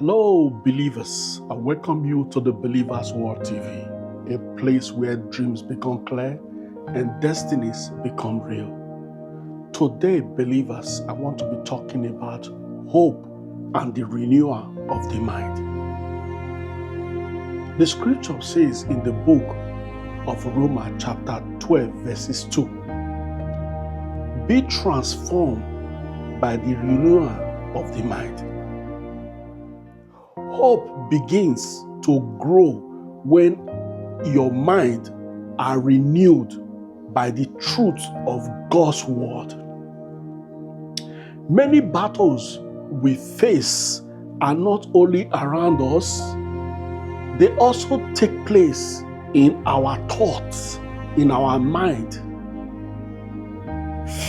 Hello, believers. I welcome you to the Believers World TV, a place where dreams become clear and destinies become real. Today, believers, I want to be talking about hope and the renewal of the mind. The scripture says in the book of Romans chapter 12, verses 2, be transformed by the renewal of the mind. Hope begins to grow when your mind are renewed by the truth of God's word. Many battles we face are not only around us, they also take place in our thoughts, in our mind.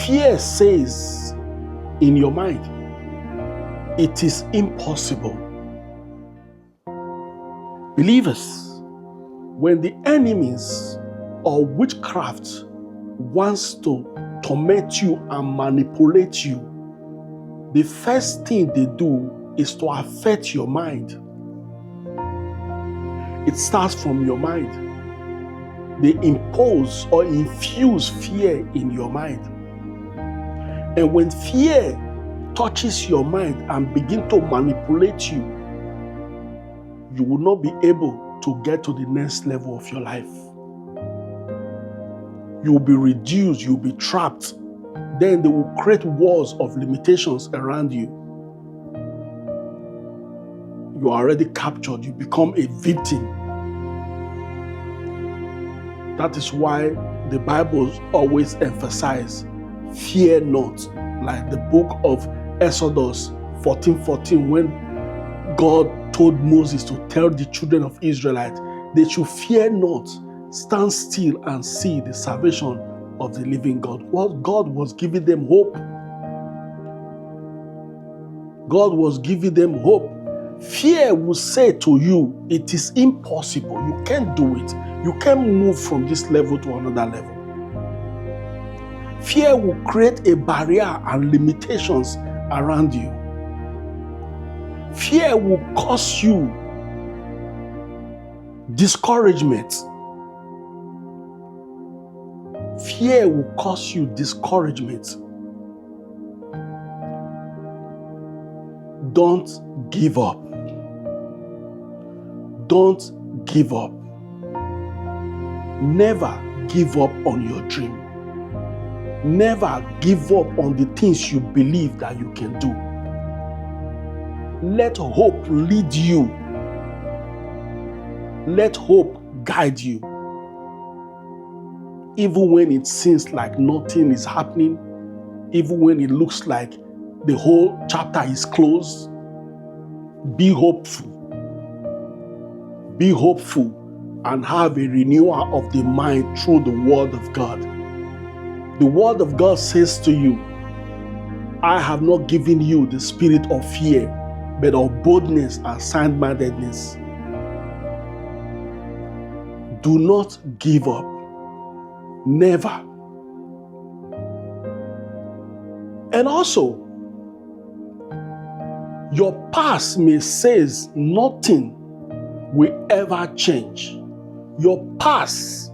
Fear says in your mind, it is impossible. Believers, when the enemies or witchcraft wants to torment you and manipulate you, the first thing they do is to affect your mind. It starts from your mind. They impose or infuse fear in your mind. And when fear touches your mind and begins to manipulate you, you will not be able to get to the next level of your life. You will be reduced, you will be trapped. Then they will create walls of limitations around you. You are already captured, you become a victim. That is why the Bible always emphasizes, fear not. Like the book of Exodus 14:14, when God told Moses to tell the children of Israelites, they should fear not, stand still and see the salvation of the living God. Well, God was giving them hope. God was giving them hope. Fear will say to you, it is impossible. You can't do it. You can't move from this level to another level. Fear will create a barrier and limitations around you. Fear will cause you discouragement. Fear will cause you discouragement. Don't give up. Don't give up. Never give up on your dream. Never give up on the things you believe that you can do. Let hope lead you. Let hope guide you. Even when it seems like nothing is happening, even when it looks like the whole chapter is closed, be hopeful. Be hopeful and have a renewal of the mind through the Word of God. The Word of God says to you, I have not given you the spirit of fear, but of boldness and sound-mindedness. Do not give up. Never. And also, your past may say nothing will ever change. Your past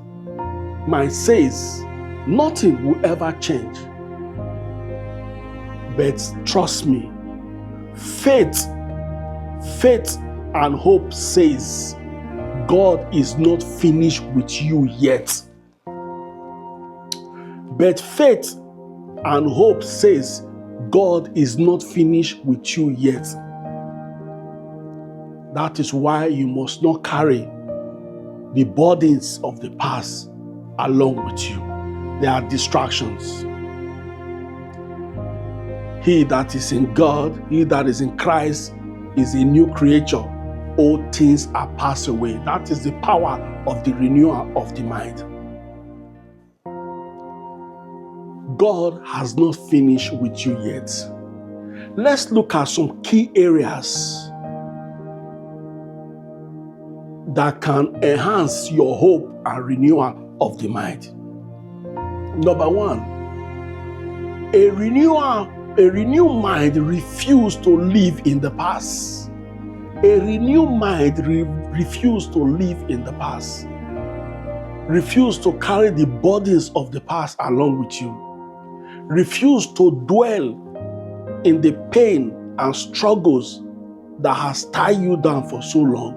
might say nothing will ever change. But trust me, faith and hope says God is not finished with you yet. But faith and hope says God is not finished with you yet. That is why you must not carry the burdens of the past along with you. They are distractions. He that is in God, he that is in Christ, is a new creature. All things are passed away. That is the power of the renewal of the mind. God has not finished with you yet. Let's look at some key areas that can enhance your hope and renewal of the mind. Number one, a renewed mind refuses to live in the past. A renewed mind refuses to live in the past. Refuse to carry the burdens of the past along with you. Refuse to dwell in the pain and struggles that has tied you down for so long.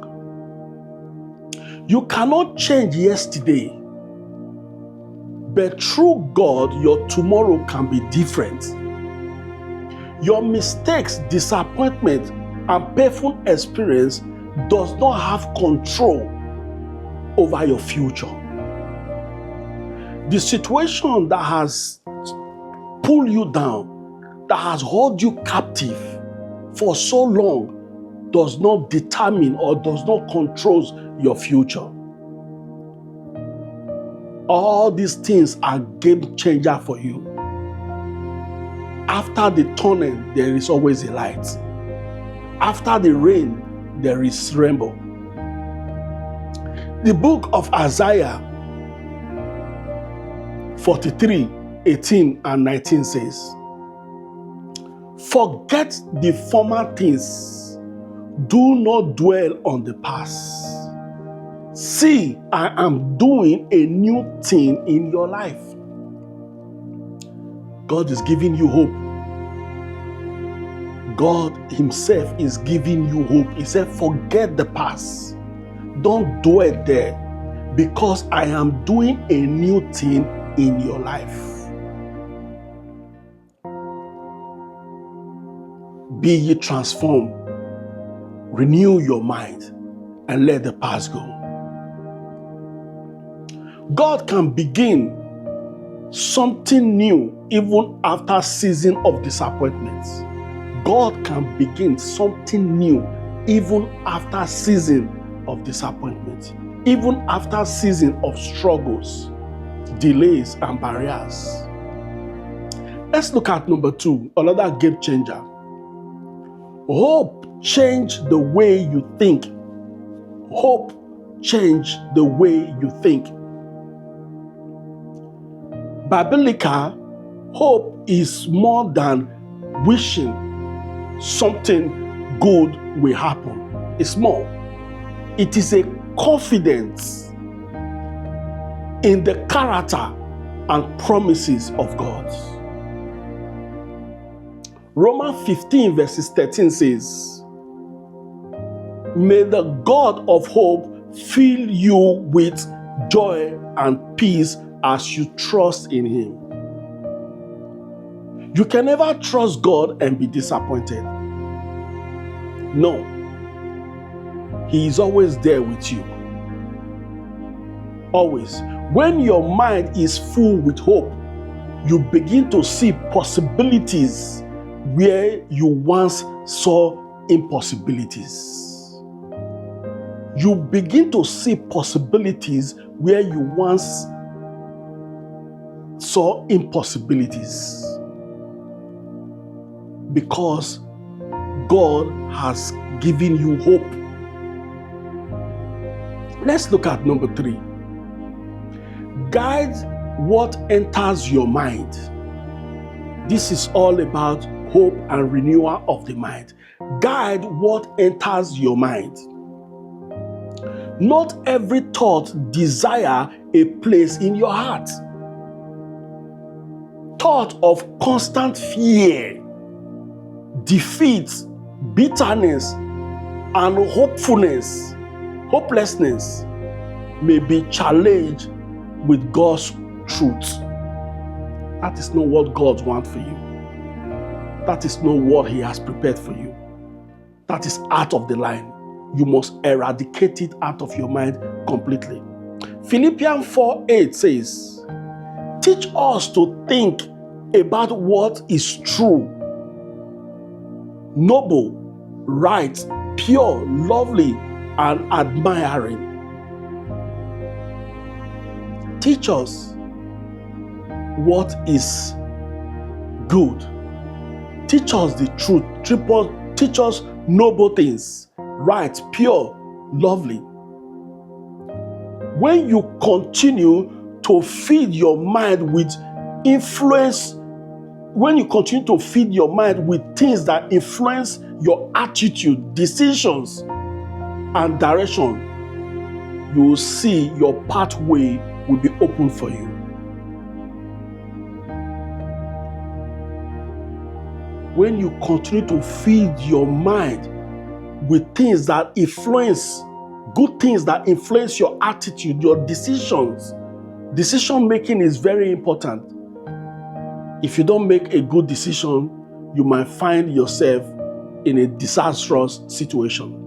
You cannot change yesterday, but through God, your tomorrow can be different. Your mistakes, disappointment, and painful experience does not have control over your future. The situation that has pulled you down, that has held you captive for so long, does not determine or does not control your future. All these things are game changer for you. After the tunnel, there is always a light. After the rain, there is rainbow. The book of Isaiah 43, 18 and 19 says, "Forget the former things. Do not dwell on the past. See, I am doing a new thing in your life." God is giving you hope. God himself is giving you hope. He said, forget the past. Don't dwell there, because I am doing a new thing in your life. Be ye transformed. Renew your mind and let the past go. God can begin something new even after season of disappointments. God can begin something new even after season of disappointment, even after season of struggles, delays, and barriers. Let's look at number 2, another game changer. Hope changed the way you think. Hope changed the way you think. Biblical hope is more than wishing something good will happen. It's more. It is a confidence in the character and promises of God. Romans 15 verses 13 says, "May the God of hope fill you with joy and peace as you trust in him." You can never trust God and be disappointed. No. He is always there with you. Always. When your mind is full with hope, you begin to see possibilities where you once saw impossibilities. You begin to see possibilities where you once saw impossibilities. Because God has given you hope. Let's look at number 3. Guide what enters your mind. This is all about hope and renewal of the mind. Guide what enters your mind. Not every thought desires a place in your heart. Thought of constant fear, defeat, bitterness, and hopelessness may be challenged with God's truth. That is not what God wants for you. That is not what he has prepared for you. That is out of the line. You must eradicate it out of your mind completely. Philippians 4:8 says, "Teach us to think about what is true, noble, right, pure, lovely, and admiring." Teach us what is good. Teach us the truth. Teach us noble things, right, pure, lovely. When you continue to feed your mind with influence, when you continue to feed your mind with things that influence your attitude, decisions, and direction, you will see your pathway will be open for you. When you continue to feed your mind with things that influence, good things that influence your attitude, your decisions. Decision making is very important. If you don't make a good decision, you might find yourself in a disastrous situation.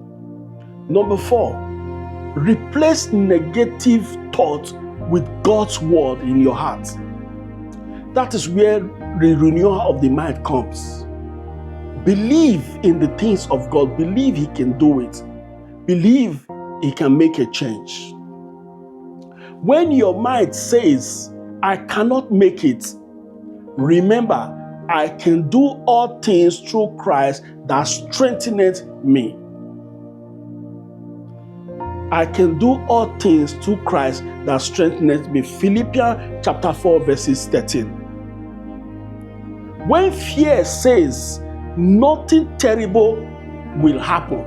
Number 4, replace negative thoughts with God's word in your heart. That is where the renewal of the mind comes. Believe in the things of God. Believe He can do it. Believe He can make a change. When your mind says, I cannot make it, remember, I can do all things through Christ that strengtheneth me. I can do all things through Christ that strengtheneth me. Philippians chapter 4 verses 13. When fear says nothing terrible will happen,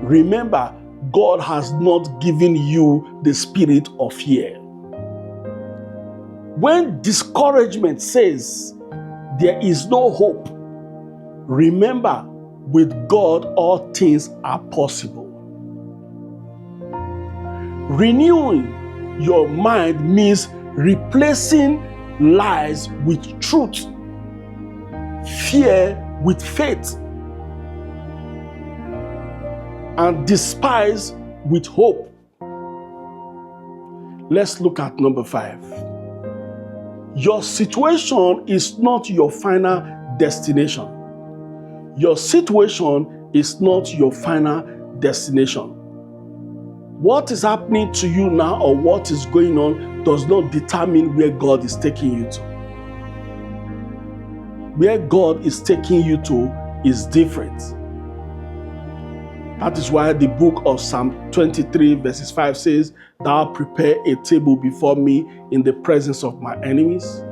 remember, God has not given you the spirit of fear. When discouragement says there is no hope, remember, with God all things are possible. Renewing your mind means replacing lies with truth, fear with faith, and despise with hope. Let's look at number 5. Your situation is not your final destination. Your situation is not your final destination. What is happening to you now or what is going on does not determine where God is taking you to. Where God is taking you to is different. That is why the book of Psalm 23 verses 5 says, Thou prepare a table before me in the presence of my enemies.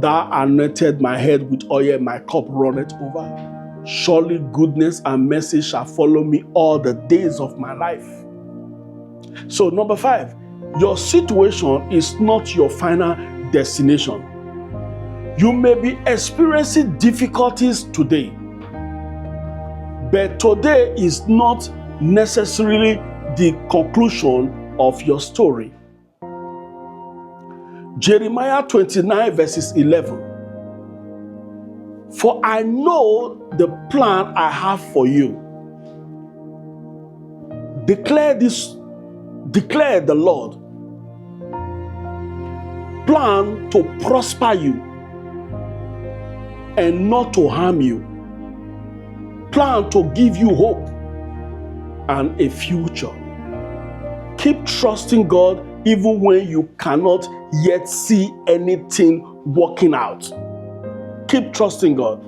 Thou anointed my head with oil, my cup runneth over. Surely goodness and mercy shall follow me all the days of my life. So number 5, your situation is not your final destination. You may be experiencing difficulties today, but today is not necessarily the conclusion of your story. Jeremiah 29 verses 11. For I know the plan I have for you. Declare the Lord. Plan to prosper you and not to harm you. Plan to give you hope and a future. Keep trusting God even when you cannot yet see anything working out. Keep trusting God.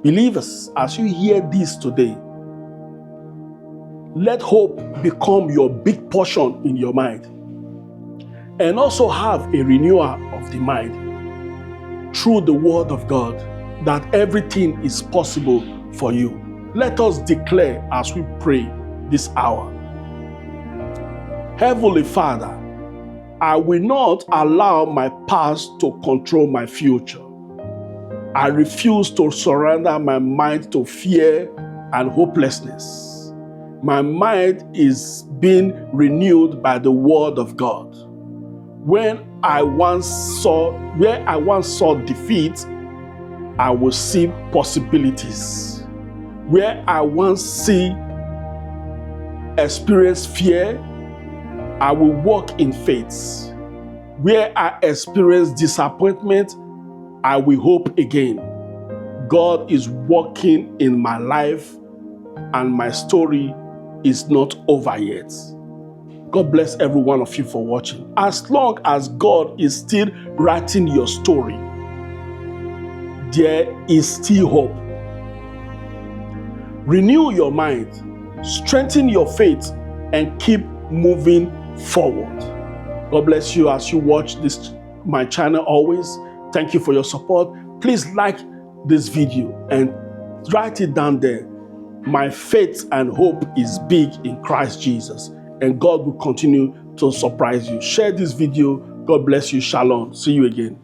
Believers, as you hear this today, let hope become your big portion in your mind. And also have a renewal of the mind through the word of God that everything is possible for you. Let us declare as we pray this hour. Heavenly Father, I will not allow my past to control my future. I refuse to surrender my mind to fear and hopelessness. My mind is being renewed by the word of God. Where I once saw defeat, I will see possibilities. Where I once experienced fear, I will walk in faith. Where I experience disappointment, I will hope again. God is working in my life and my story is not over yet. God bless every one of you for watching. As long as God is still writing your story, there is still hope. Renew your mind, strengthen your faith, and keep moving forward. God bless you as you watch my channel always. Thank you for your support. Please like this video and write it down there. My faith and hope is big in Christ Jesus, and God will continue to surprise you. Share this video. God bless you. Shalom. See you again.